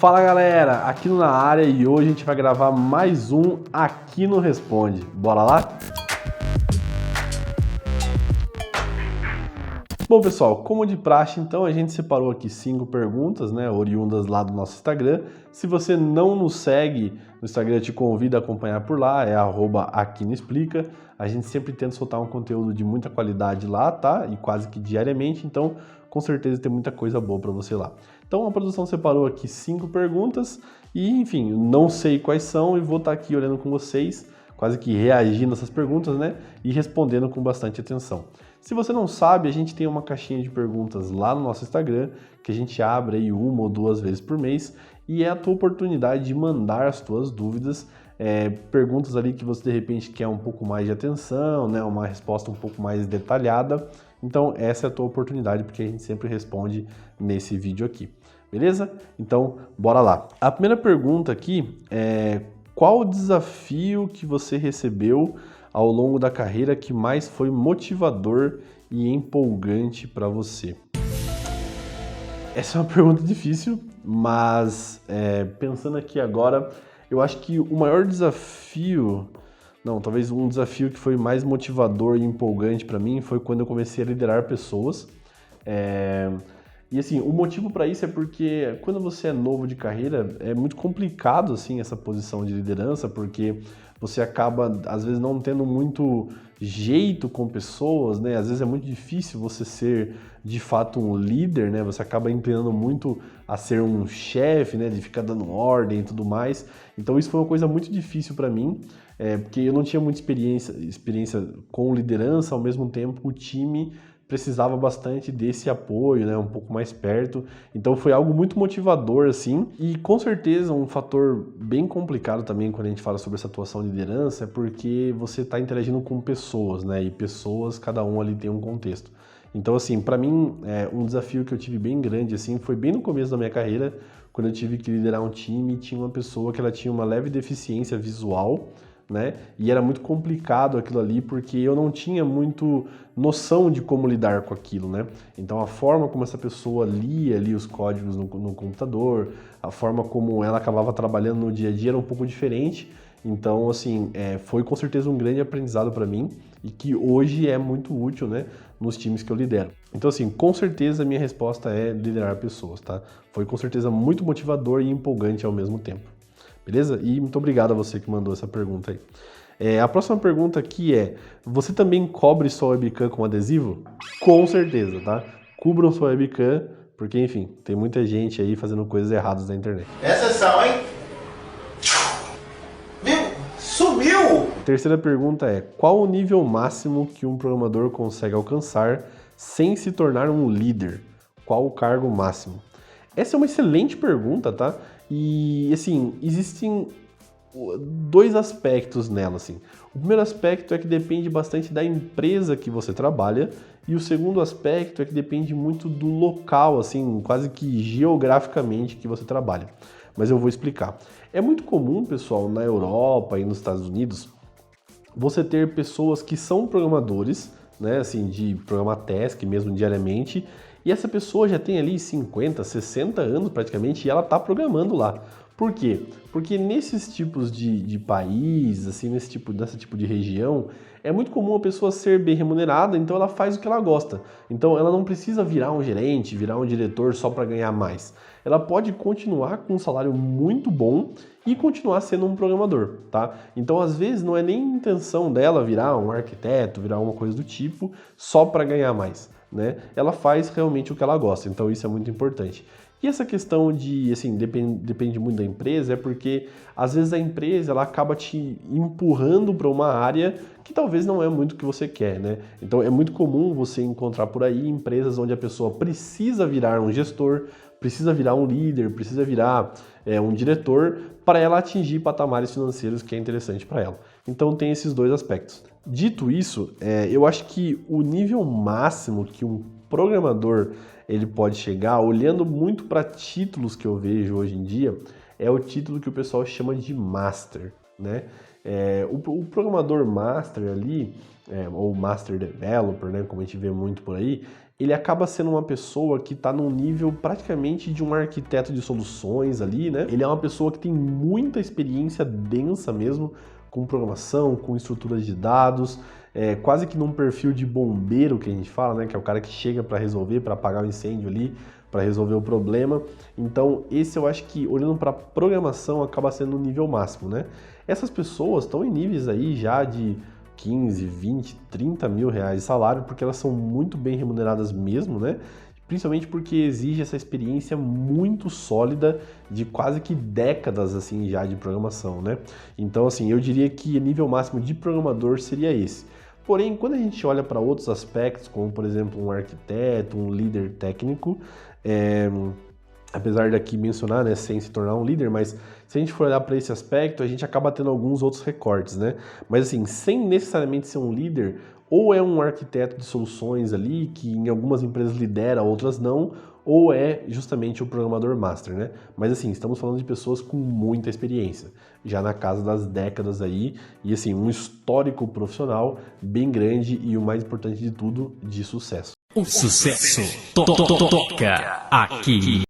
Fala galera, Aquino na área e hoje a gente vai gravar mais um Aquino Responde. Bora lá? Bom pessoal, como de praxe, então a gente separou aqui 5 perguntas, oriundas lá do nosso Instagram. Se você não nos segue no Instagram, eu te convido a acompanhar por lá, é @aquinoexplica. A gente sempre tenta soltar um conteúdo de muita qualidade lá, tá? E quase que diariamente, então com certeza tem muita coisa boa para você lá. Então a produção separou aqui 5 perguntas e, enfim, não sei quais são e vou estar aqui olhando com vocês, quase que reagindo a essas perguntas, e respondendo com bastante atenção. Se você não sabe, a gente tem uma caixinha de perguntas lá no nosso Instagram, que a gente abre aí 1 ou 2 vezes por mês, e é a tua oportunidade de mandar as tuas dúvidas, perguntas ali que você de repente quer um pouco mais de atenção, uma resposta um pouco mais detalhada. Então essa é a tua oportunidade, porque a gente sempre responde nesse vídeo aqui, beleza? Então bora lá. A primeira pergunta aqui é: qual o desafio que você recebeu ao longo da carreira que mais foi motivador e empolgante para você? Essa é uma pergunta difícil, mas pensando aqui agora, eu acho que o maior desafio, talvez um desafio que foi mais motivador e empolgante para mim foi quando eu comecei a liderar pessoas. E assim, o motivo para isso é porque quando você é novo de carreira, é muito complicado assim essa posição de liderança, porque você acaba, às vezes, não tendo muito jeito com pessoas, Às vezes é muito difícil você ser, de fato, um líder, Você acaba inclinando muito a ser um chefe, de ficar dando ordem e tudo mais. Então isso foi uma coisa muito difícil para mim, porque eu não tinha muita experiência com liderança, ao mesmo tempo o time precisava bastante desse apoio, um pouco mais perto. Então foi algo muito motivador, assim. E com certeza um fator bem complicado também quando a gente fala sobre essa atuação de liderança é porque você está interagindo com pessoas, E pessoas, cada um ali tem um contexto. Então, assim, para mim, um desafio que eu tive bem grande, assim, foi bem no começo da minha carreira, quando eu tive que liderar um time e tinha uma pessoa que ela tinha uma leve deficiência visual, E era muito complicado aquilo ali, porque eu não tinha muito noção de como lidar com aquilo, Então a forma como essa pessoa lia ali os códigos no computador, a forma como ela acabava trabalhando no dia a dia era um pouco diferente. Então, assim, foi com certeza um grande aprendizado para mim e que hoje é muito útil, nos times que eu lidero. Então, assim, com certeza a minha resposta é liderar pessoas, tá? Foi com certeza muito motivador e empolgante ao mesmo tempo. Beleza? E muito obrigado a você que mandou essa pergunta aí. A próxima pergunta aqui é: você também cobre sua webcam com adesivo? Com certeza, tá? Cubram sua webcam, porque, enfim, tem muita gente aí fazendo coisas erradas na internet. Essas são, hein? Viu? Sumiu! A terceira pergunta é: qual o nível máximo que um programador consegue alcançar sem se tornar um líder? Qual o cargo máximo? Essa é uma excelente pergunta, tá? E, assim, existem 2 aspectos nela, assim. O primeiro aspecto é que depende bastante da empresa que você trabalha, e o segundo aspecto é que depende muito do local, assim, quase que geograficamente que você trabalha. Mas eu vou explicar. É muito comum, pessoal, na Europa e nos Estados Unidos, você ter pessoas que são programadores, assim, de programar task mesmo diariamente, e essa pessoa já tem ali 50, 60 anos praticamente e ela está programando lá. Por quê? Porque nesses tipos de país, assim, nesse tipo de região, é muito comum a pessoa ser bem remunerada, então ela faz o que ela gosta. Então ela não precisa virar um gerente, virar um diretor só para ganhar mais. Ela pode continuar com um salário muito bom e continuar sendo um programador, tá? Então às vezes não é nem intenção dela virar um arquiteto, virar uma coisa do tipo, só para ganhar mais. Ela faz realmente o que ela gosta, então isso é muito importante. E essa questão de, assim, depende muito da empresa, é porque às vezes a empresa ela acaba te empurrando para uma área que talvez não é muito o que você quer, Então é muito comum você encontrar por aí empresas onde a pessoa precisa virar um gestor, precisa virar um líder, precisa virar um diretor para ela atingir patamares financeiros que é interessante para ela. Então tem esses 2 aspectos. Dito isso, eu acho que o nível máximo que um programador ele pode chegar, olhando muito para títulos que eu vejo hoje em dia, é o título que o pessoal chama de Master, O programador Master ali, ou Master Developer, como a gente vê muito por aí, ele acaba sendo uma pessoa que está num nível praticamente de um arquiteto de soluções ali, né? Ele é uma pessoa que tem muita experiência densa mesmo com programação, com estruturas de dados, quase que num perfil de bombeiro que a gente fala, né? Que é o cara que chega para resolver, para apagar o incêndio ali, para resolver o problema. Então, esse eu acho que, olhando para programação, acaba sendo o nível máximo, né? Essas pessoas estão em níveis aí já de 15, 20, 30 mil reais de salário, porque elas são muito bem remuneradas mesmo, né? Principalmente porque exige essa experiência muito sólida de quase que décadas assim já de programação, né? Então, assim, eu diria que o nível máximo de programador seria esse. Porém, quando a gente olha para outros aspectos, como por exemplo um arquiteto, um líder técnico, apesar de aqui mencionar, né, sem se tornar um líder, mas se a gente for olhar para esse aspecto, a gente acaba tendo alguns outros recortes, né? Mas assim, sem necessariamente ser um líder, ou é um arquiteto de soluções ali, que em algumas empresas lidera, outras não, ou é justamente o programador master, né? Mas assim, estamos falando de pessoas com muita experiência, já na casa das décadas aí, e assim, um histórico profissional bem grande e o mais importante de tudo, de sucesso. O sucesso toca aqui.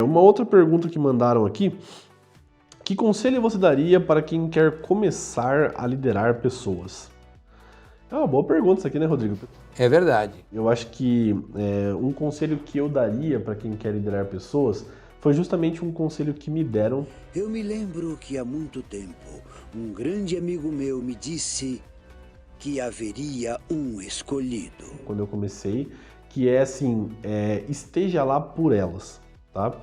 Uma outra pergunta que mandaram aqui: que conselho você daria para quem quer começar a liderar pessoas? É uma boa pergunta isso aqui, né, Rodrigo? É verdade. Eu acho que um conselho que eu daria para quem quer liderar pessoas foi justamente um conselho que me deram. Eu me lembro que há muito tempo um grande amigo meu me disse que haveria um escolhido. Quando eu comecei, que é assim, esteja lá por elas, tá?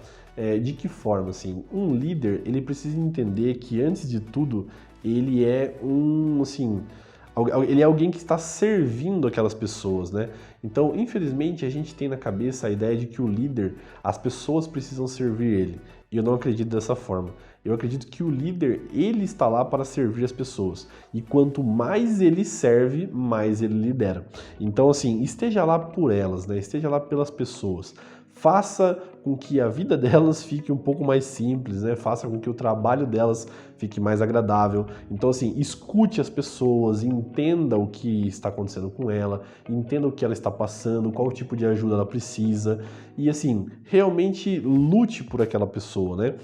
De que forma, assim? Um líder, ele precisa entender que, antes de tudo, ele é ele é alguém que está servindo aquelas pessoas, né? Então, infelizmente, a gente tem na cabeça a ideia de que o líder, as pessoas precisam servir ele. E eu não acredito dessa forma. Eu acredito que o líder, ele está lá para servir as pessoas. E quanto mais ele serve, mais ele lidera. Então, assim, esteja lá por elas, né? Esteja lá pelas pessoas. Faça com que a vida delas fique um pouco mais simples, né? Faça com que o trabalho delas fique mais agradável. Então, assim, escute as pessoas, entenda o que está acontecendo com ela, entenda o que ela está passando, qual tipo de ajuda ela precisa e, assim, realmente lute por aquela pessoa, né?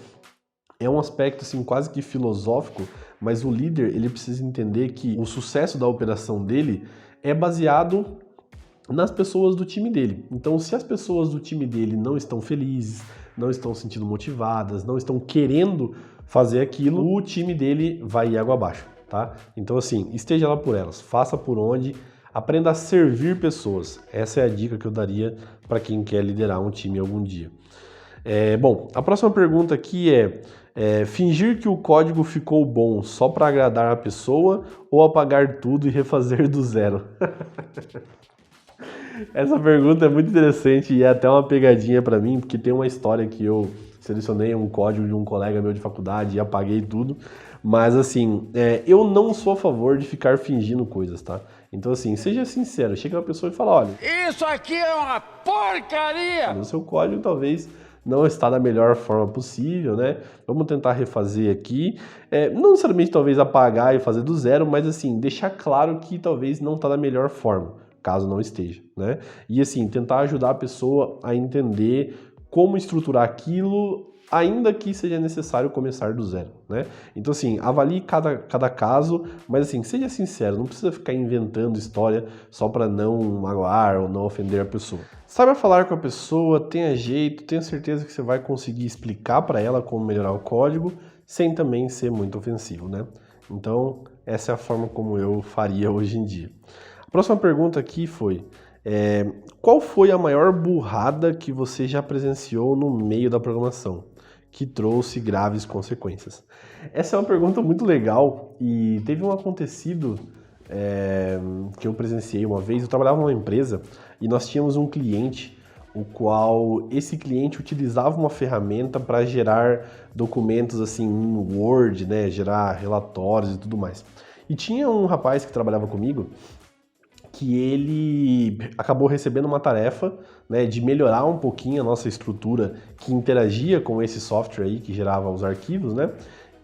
É um aspecto, assim, quase que filosófico, mas o líder, ele precisa entender que o sucesso da operação dele é baseado nas pessoas do time dele. Então, se as pessoas do time dele não estão felizes, não estão se sentindo motivadas, não estão querendo fazer aquilo, o time dele vai ir água abaixo, tá? Então, assim, esteja lá por elas, faça por onde, aprenda a servir pessoas. Essa é a dica que eu daria para quem quer liderar um time algum dia. Bom, a próxima pergunta aqui fingir que o código ficou bom só para agradar a pessoa ou apagar tudo e refazer do zero? Essa pergunta é muito interessante e é até uma pegadinha para mim, porque tem uma história que eu selecionei um código de um colega meu de faculdade e apaguei tudo, mas assim, eu não sou a favor de ficar fingindo coisas, tá? Então assim, seja sincero, chega uma pessoa e fala, olha, Isso aqui é uma porcaria! o seu código talvez não está da melhor forma possível, né? Vamos tentar refazer aqui, não necessariamente talvez apagar e fazer do zero, mas assim, deixar claro que talvez não está da melhor forma, caso não esteja, né? E assim, tentar ajudar a pessoa a entender como estruturar aquilo, ainda que seja necessário começar do zero, né? Então assim, avalie cada caso, mas assim, seja sincero, não precisa ficar inventando história só para não magoar ou não ofender a pessoa. Saiba falar com a pessoa, tenha jeito, tenha certeza que você vai conseguir explicar para ela como melhorar o código, sem também ser muito ofensivo, né? Então, essa é a forma como eu faria hoje em dia. A próxima pergunta aqui foi, qual foi a maior burrada que você já presenciou no meio da programação, que trouxe graves consequências? Essa é uma pergunta muito legal e teve um acontecido que eu presenciei uma vez. Eu trabalhava numa empresa e nós tínhamos um cliente, o qual esse cliente utilizava uma ferramenta para gerar documentos assim em Word, né, gerar relatórios e tudo mais. E tinha um rapaz que trabalhava comigo que ele acabou recebendo uma tarefa, né, de melhorar um pouquinho a nossa estrutura que interagia com esse software aí que gerava os arquivos, né?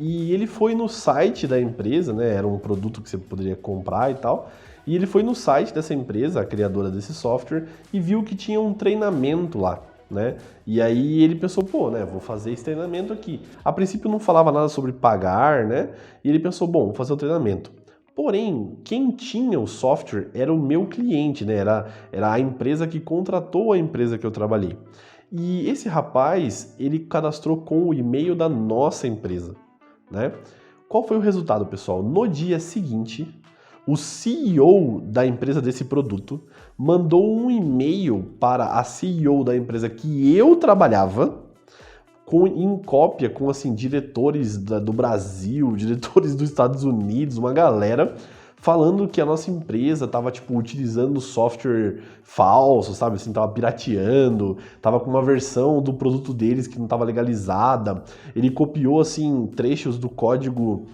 E ele foi no site da empresa, né? Era um produto que você poderia comprar e tal. E ele foi no site dessa empresa, a criadora desse software, e viu que tinha um treinamento lá, né? E aí ele pensou, pô, né, vou fazer esse treinamento aqui. A princípio não falava nada sobre pagar, né? E ele pensou, bom, vou fazer o treinamento. Porém, quem tinha o software era o meu cliente, né? Era a empresa que contratou a empresa que eu trabalhei. E esse rapaz, ele cadastrou com o e-mail da nossa empresa, né? Qual foi o resultado, pessoal? No dia seguinte, o CEO da empresa desse produto mandou um e-mail para a CEO da empresa que eu trabalhava, em cópia com assim, diretores do Brasil, diretores dos Estados Unidos, uma galera, falando que a nossa empresa estava tipo, utilizando software falso, sabe? Assim, tava pirateando, tava com uma versão do produto deles que não estava legalizada. Ele copiou assim, trechos do código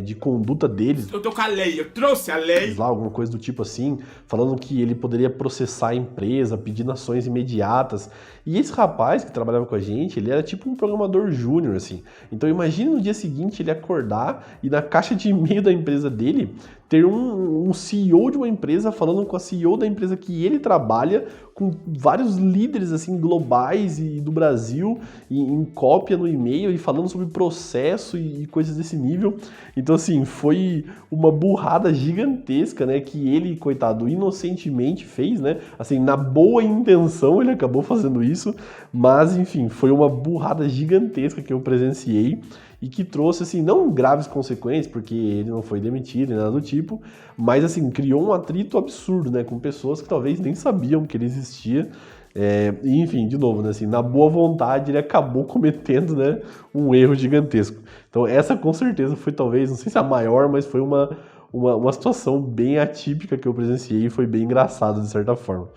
de conduta deles. Eu tô com a lei, eu trouxe a lei. Lá, alguma coisa do tipo assim, falando que ele poderia processar a empresa, pedindo ações imediatas. E esse rapaz que trabalhava com a gente, ele era tipo um programador júnior, assim. Então imagine no dia seguinte ele acordar e na caixa de e-mail da empresa dele ter um CEO de uma empresa falando com a CEO da empresa que ele trabalha, com vários líderes assim globais e do Brasil em cópia no e-mail e falando sobre processo e coisas desse nível. Então assim, foi uma burrada gigantesca, né, que ele, coitado, inocentemente fez, né? Assim, na boa intenção ele acabou fazendo isso, mas enfim, foi uma burrada gigantesca que eu presenciei e que trouxe, assim, não graves consequências, porque ele não foi demitido nem nada do tipo, mas, assim, criou um atrito absurdo, né, com pessoas que talvez nem sabiam que ele existia. E, enfim, de novo, né, assim, na boa vontade ele acabou cometendo, né, um erro gigantesco. Então essa com certeza foi talvez, não sei se a maior, mas foi uma situação bem atípica que eu presenciei e foi bem engraçado de certa forma.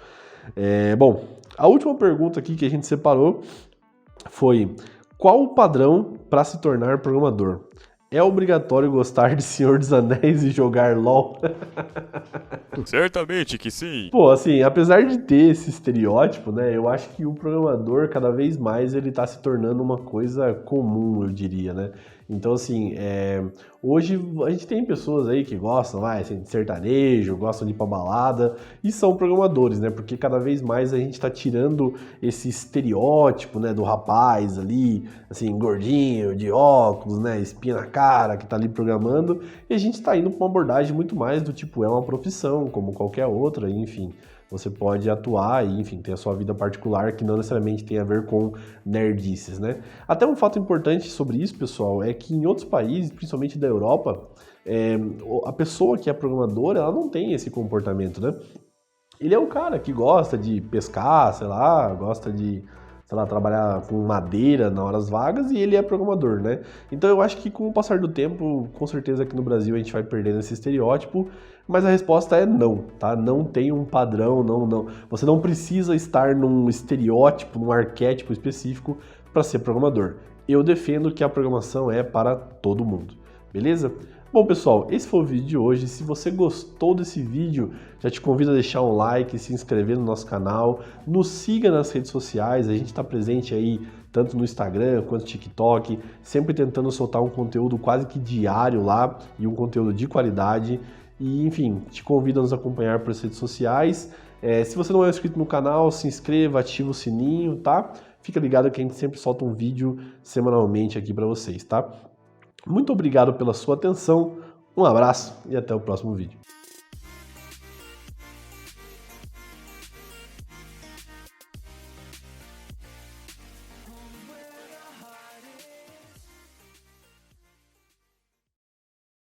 Bom, a última pergunta aqui que a gente separou foi: qual o padrão para se tornar programador? É obrigatório gostar de Senhor dos Anéis e jogar LOL? Certamente que sim. Pô, assim, apesar de ter esse estereótipo, né, eu acho que o programador, cada vez mais, ele tá se tornando uma coisa comum, eu diria, né? Então, assim, hoje a gente tem pessoas aí que gostam assim, de sertanejo, gostam de ir pra balada e são programadores, né? Porque cada vez mais a gente tá tirando esse estereótipo, né, do rapaz ali, assim, gordinho, de óculos, né, espinha na cara, que tá ali programando, e a gente tá indo pra uma abordagem muito mais do tipo, é uma profissão, como qualquer outra, enfim. Você pode atuar e, enfim, ter a sua vida particular que não necessariamente tem a ver com nerdices, né? Até um fato importante sobre isso, pessoal, é que em outros países, principalmente da Europa, a pessoa que é programadora, ela não tem esse comportamento, né? Ele é um cara que gosta de pescar, sei lá, gosta de, sei lá, trabalhar com madeira nas horas vagas e ele é programador, né? Então eu acho que com o passar do tempo, com certeza aqui no Brasil a gente vai perdendo esse estereótipo, mas a resposta é não, tá? Não tem um padrão, não. Você não precisa estar num estereótipo, num arquétipo específico para ser programador. Eu defendo que a programação é para todo mundo, beleza? Bom, pessoal, esse foi o vídeo de hoje. Se você gostou desse vídeo, já te convido a deixar um like, se inscrever no nosso canal, nos siga nas redes sociais, a gente está presente aí tanto no Instagram quanto no TikTok, sempre tentando soltar um conteúdo quase que diário lá e um conteúdo de qualidade. E, enfim, te convido a nos acompanhar pelas redes sociais. Se você não é inscrito no canal, se inscreva, ativa o sininho, tá? Fica ligado que a gente sempre solta um vídeo semanalmente aqui para vocês, tá? Muito obrigado pela sua atenção, um abraço e até o próximo vídeo.